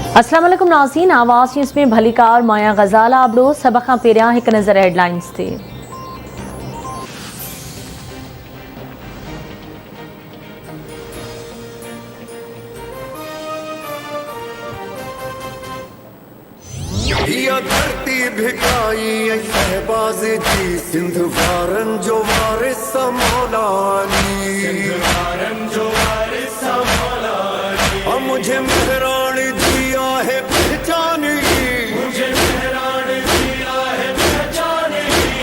अस्सलाम वालेकुम नाज़रीन, आवाज़ न्यूज़ में भलीकार माया गज़ाला आबड़ो सब खां पहिरियां हिकु नज़र हेडलाइंस ते। धरती भिकाई शहबाज जी सिंध वारन जो वारिस मौलानी मुझे मेहरान दिया है पहचान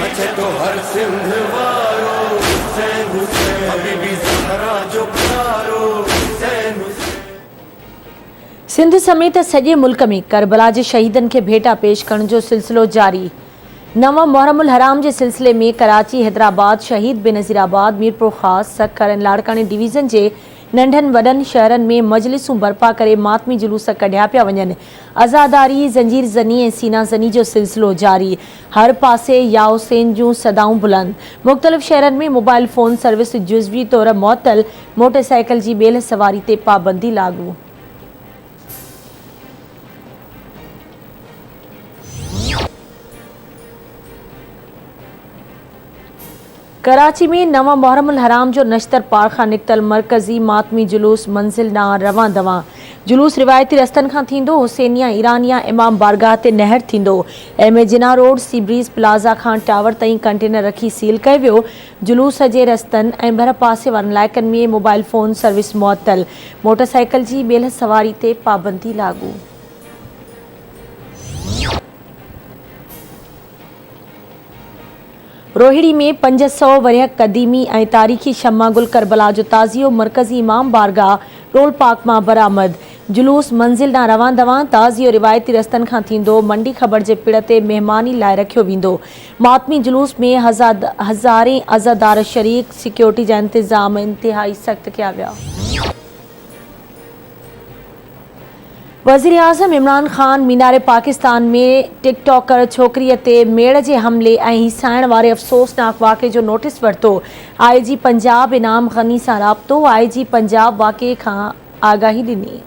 अच्छा तो हर सिंध वारो हुसैन हुसैन हबीबी ज़हरा जो प्यारो हुसैन सिंध समेत सॼे मुल्क में करबला जे शहीदनि खे भेटा पेश करण जो सिलसिलो जारी। 9 मुहर्रमुल हराम जे सिलसिले में कराची, हैदराबाद, शहीद बेनज़ीराबाद, मीरपुर ख़ास, सखर ऐं लाड़कानी डिवीज़न जे नंढनि वॾनि शहरनि में मजलिसूं बर्पा करे मातमी जुलूस कढिया पिया वञनि। आज़ादारी, ज़ंजीर ज़नी ऐं सीना ज़नी जो सिलसिलो जारी। हर पासे या हुसैन जूं सदाऊं बुलंद। मुख़्तलिफ़ शहरनि में मोबाइल फ़ोन सर्विस जुज़वी तौर मुअतल। मोटरसाइकिल जी ॿेल सवारी ते पाबंदी लागू। कराची में 9 मुहर्रमुल हराम जो नश्तर पार खां निकतल मरकज़ी मातमी जुलूस मंज़िल ॾांहुं रवां दवां। जुलूस रिवायती रस्तनि खां थींदो, हुसैनिया ईरानिया इमाम बारगाह ते नहर थींदो। M A Jinnah road, sea breeze plaza खां टावर ताईं कंटेनर रखी सील कयो वियो। जुलूस जे रस्तनि ऐं भर पासे वारनि इलाइक़नि में मोबाइल फ़ोन सर्विस मुअतल। मोटरसाइकिल जी ॿेल सवारी ते पाबंदी लागू। रोहिड़ी में 500 वरिय क़दीमी ऐं तारीख़ी शम्मा गुल करबला जो ताज़ियो मरकज़ी इमाम बारगाह रोल पार्क मां बरामद। जुलूस मंज़िल ॾांहुं रवां दवां। ताज़ियो रिवायती रस्तनि खां थींदो। मंडी ख़बर जे पिड़ ते महिमानी लाइ रखियो वेंदो। मातमी जुलूस में हज़ारें अज़ादार शरीक। सिक्योरिटी जा इंतज़ाम इंतिहाई सख़्त कया विया। वज़ीर आज़म इमरान ख़ान मीनार पाकिस्तान में टिकटॉकर छोकिरीअ ते मेड़ जे हमले ऐं हिसाइण वारे अफ़सोसनाक वाक़े जो नोटिस वरितो। IG पंजाब इनाम ग़नी सां राब्तो। IG पंजाब वाक़े खां आगाही ॾिनी।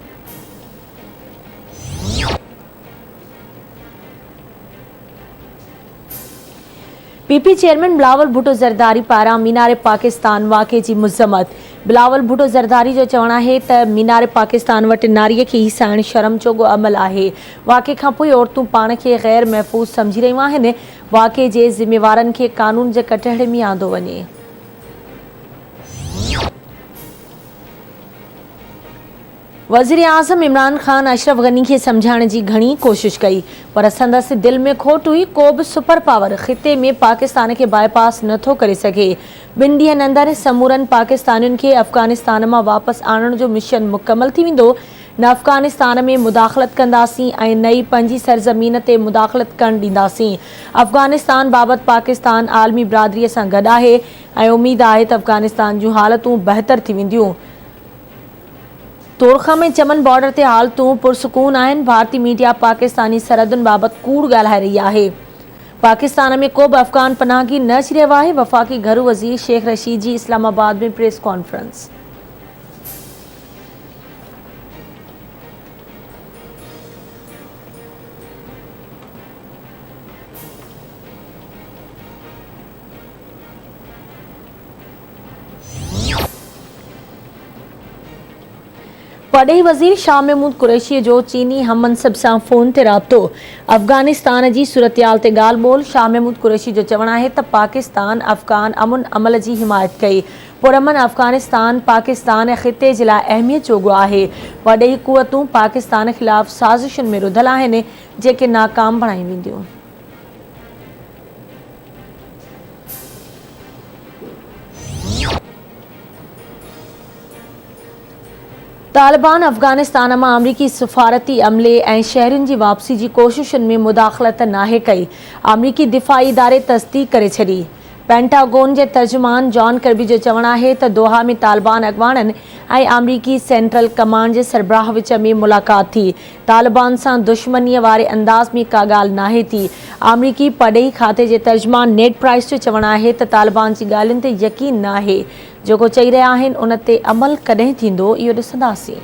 PP चेयरमैन बिलावल भुट्टो ज़रदारी पारां मीनार पाकिस्तान वाक़े जी मुज़म्मत। बिलावल भुट्टो ज़रदारी जो चवणु आहे त मीनार पाकिस्तान वटि नारीअ खे हिसाइण शर्म जोॻो अमल आहे। वाक़े खां पोइ औरतूं पाण खे ग़ैर महफ़ूज़ सम्झी रहियूं आहिनि। वाक़े जे ज़िम्मेवारनि खे क़ानून जे कटहरे में आंदो वञे। वज़ीर आज़म इमरान ख़ान अशरफ गनी खे सम्झाइण जी घणी कोशिश कई, पर संदसि दिलि में खोट हुई। को बि सुपर पावर ख़िते में पाकिस्तान खे बाईपास नथो करे सघे। 2 ॾींहनि अंदरि समूरनि पाकिस्तानियुनि खे अफ़गानिस्तान मां वापसि आणण जो मिशन मुकमल थी वेंदो। न अफ़गानिस्तान में मुदाख़लत कंदासीं ऐं नई पंहिंजी सरज़मीन ते मुदाख़लत करणु ॾींदासीं। अफ़गानिस्तान बाबति पाकिस्तान आलमी बिरादरीअ सां गॾु आहे ऐं उमेद आहे त अफ़गानिस्तान जूं हालतूं बहितर थी वेंदियूं। तोरखा में चमन बॉर्डर ते हालतूं पुरसकून आहिनि। भारतीय मीडिया पाकिस्तानी सरहदुनि बाबति कूड़ ॻाल्हाए रही आहे। पाकिस्तान में को बि अफ़गान पनाहगी न अची रहियो आहे। वफ़ाक़ी घरू वज़ीर शेख रशीद जी इस्लामाबाद में प्रेस कॉन्फ्रेंस। पढ़ई वज़ीर शाह महमूद कुरैशी जो चीनी हममनसब सां फ़ोन ते राब्तो। अफ़गानिस्तान जी सूरतयाल ते ॻाल्हि ॿोल। शाह महमूद कुरैशी जो चवणु आहे त पाकिस्तान अफ़गान अमुन अमल जी हिमायत कई। पुरअमन अफ़गानिस्तान पाकिस्तान ऐं ख़िते जे लाइ अहमियत जोॻो आहे। वॾेई क़ुवतूं पाकिस्तान ख़िलाफ़ साज़िशुनि में रुधल आहिनि जेके नाकाम बणाई वेंदियूं। तालिबान अफ़गानिस्तान मां अमरीकी सफ़ारती अमले ऐं शहरियुनि जी वापसी जी कोशिशुनि में मुदाख़लत नाहे कई। अमरीकी दिफ़ाई इदारे तस्दीक़ करे छॾी। पेंटागोन जे तर्जुमान जॉन कर्बी जो चवणु आहे त दोहा में तालिबान अॻवाननि ऐं अमरीकी सेंट्रल कमांड जे सरबराह विच में मुलाक़ात थी। तालिबान सां दुश्मनीअ वारे अंदाज़ में का ॻाल्हि नाहे थी। अमरीकी पढ़ई खाते जे तर्जुमान नेड प्राइस जो चवणु आहे त तालिबान जी ॻाल्हियुनि ते यकीन न आहे। जेको चई रहिया आहिनि उन ते अमल कॾहिं थींदो इहो ॾिसंदासीं।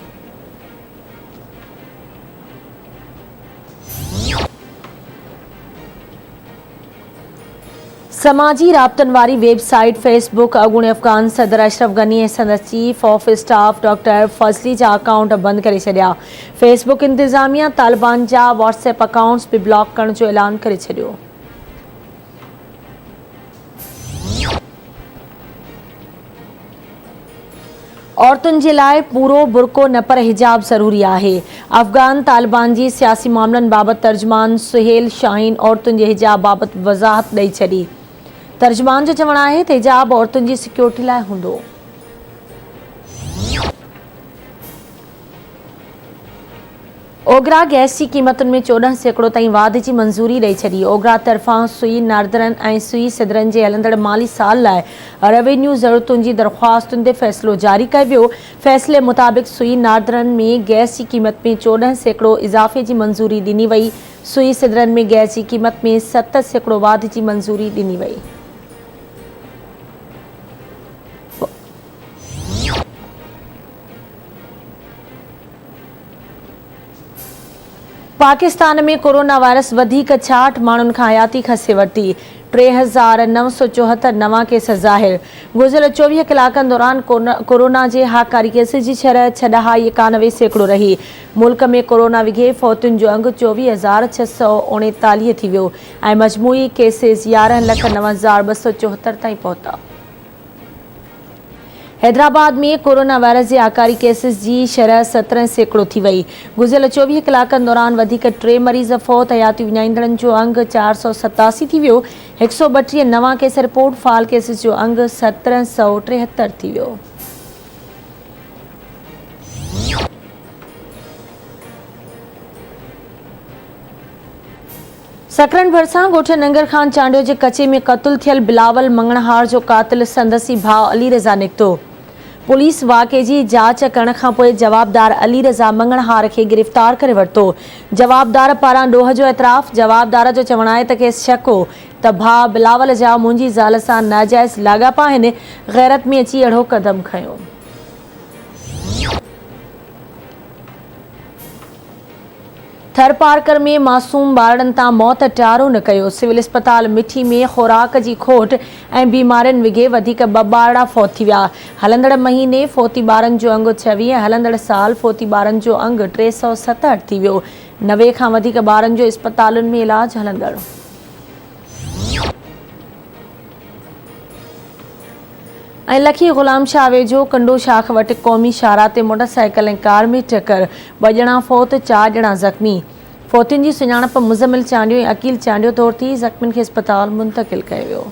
समाजी राब्तनि वारी वेबसाइट फेसबुक अॻूणे अफ़गान सदर अशरफ गनी ऐं संदसि चीफ ऑफ स्टाफ डॉक्टर फज़ली जा अकाउंट बंदि करे छॾिया। फेसबुक इंतिज़ामिया तालिबान जा व्हाट्सएप अकाउंट्स बि ब्लॉक करण जो ऐलान करे छॾियो। औरतुनि जे लाइ पूरो बुरको न पर हिजाब ज़रूरी आहे। अफ़गान तालिबान जी सियासी मामलनि बाबति तर्जुमान सुहेल शाहीन औरतुनि जे हिजाब बाबति वज़ाहत ॾेई छॾी। तर्जुमान जो चवणु आहे त हिजाब औरतुनि जी सिक्योरिटी लाइ हूंदो। ओगरा गैस जी क़ीमतुनि में 14% ताईं वाधि जी मंज़ूरी ॾेई छॾी। ओगरा तरफ़ां सुई नारदरनि ऐं सुई सिदरनि जे हलंदड़ माली साल लाइ रेवेन्यू ज़रूरतुनि जी दरख़्वास्तुनि ते फ़ैसिलो जारी कयो वियो। फ़ैसिले मुताबिक़ सुई नारदरनि में गैस जी क़ीमत में 14% इज़ाफ़े जी मंज़ूरी ॾिनी वई। सुई सिदरनि में गैस जी क़ीमत में 7% वाधि जी मंज़ूरी ॾिनी वई। पाकिस्तान में कोरोना वायरस वधीक 66 माण्हुनि खां हयाती खसे वरिती। 3974 नवां केस ज़ाहिर। गुज़िरियल 24 कलाकनि दौरान कोरोना जे हाकारी केस जी शरह 91% रही। मुल्क में कोरोना विघे फ़ौतुनि जो अंग 24,639 थी वियो ऐं मजमूई केसेस 11,09,274 ताईं पहुता। हैदराबाद में कोरोना वायरस जे आकारी केसेस जी शरह 17% थी वई। गुज़िरियल 24 कलाकनि दौरान वधीक 3 मरीज़ फ़ौत। हयाती विञाईंदड़नि जो अंग 487 थी वियो। 132 नवां केस रिपोर्ट। फ़ाल केसेस जो अंग 1773 थी वियो। सकरन भरिसां ॻोठ नंगर ख़ान चांडियो जे कचे में क़तलु थियल बिलावल मंगणहार जो क़ातिल संदसी भाउ अली रज़ा निकितो। पुलिस वाक़े जी जांच करण खां पोइ जवाबदार अली रज़ा मंगणहार खे गिरफ़्तार करे वरितो। जवाबदार पारां ॾोह जो एतराफ़। जवाबदार जो चवणु आहे त खेसि शक हो त भाउ बिलावल जा मुंहिंजी ज़ाल सां नाजाइज़ लाॻापा आहिनि। गैरत में अची अहिड़ो क़दम खंयो। थरपारकर में मासूम ॿारनि तां मौत टारो न कयो। सिविल अस्पताल मिठी में ख़ुराक जी खोट ऐं बीमारियुनि विघे वधीक 2 ॿारड़ा फ़ौत थी विया। हलंदड़ महीने फ़ौती ॿारनि जो अंग 26। हलंदड़ साल फ़ौती ॿारनि जो अंग 367 थी वियो। 90 खां वधीक ॿारनि जो अस्पतालुनि में इलाज हलंदड़। ऐं लखी ग़ुलाम शाह वेझो कंडो शाख वटि क़ौमी शाहराह ते मोटरसाइकिल ऐं कार में टकर। 2 ॼणा फ़ौत, 4 ॼणा ज़ख़्मी। फ़ौतियुनि जी सुञाणप मुज़मिल चांडियो ऐं अकील चांडियो तौरु थी। ज़ख़्मियुनि खे अस्पताल मुंतक़िल कयो वियो।